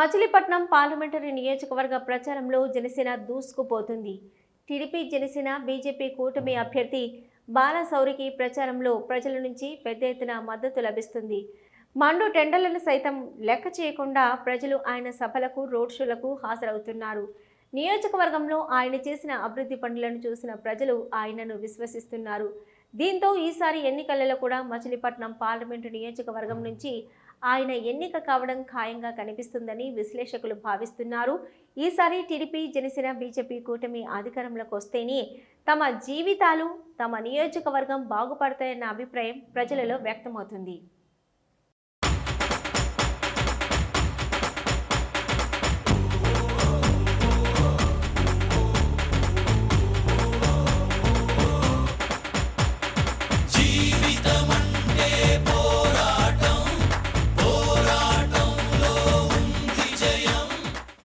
Machilipatnam parliamentary నియోజకవర్గ ప్రచారంలో Janasena దూసుకుపోతుంది. TDP, Janasena, BJP కూటమి అభ్యర్థి బాలశౌరికి ప్రచారంలో ప్రజల నుంచి పెద్ద ఎత్తున మద్దతు లభిస్తుంది. మండు టెండర్లను సైతం లెక్క చేయకుండా ప్రజలు ఆయన సభలకు, రోడ్ షోలకు హాజరవుతున్నారు. నియోజకవర్గంలో ఆయన చేసిన అభివృద్ధి పనులను చూసిన ప్రజలు ఆయనను విశ్వసిస్తున్నారు. దీంతో ఈసారి ఎన్నికలలో కూడా మచిలీపట్నం పార్లమెంటు నియోజకవర్గం నుంచి ఆయన ఎన్నిక కావడం ఖాయంగా కనిపిస్తుందని విశ్లేషకులు భావిస్తున్నారు. ఈసారి టీడీపీ, జనసేన, బీజేపీ కూటమి అధికారంలోకి వస్తేనే తమ జీవితాలు, తమ నియోజకవర్గం బాగుపడతాయన్న అభిప్రాయం ప్రజలలో వ్యక్తమవుతుంది.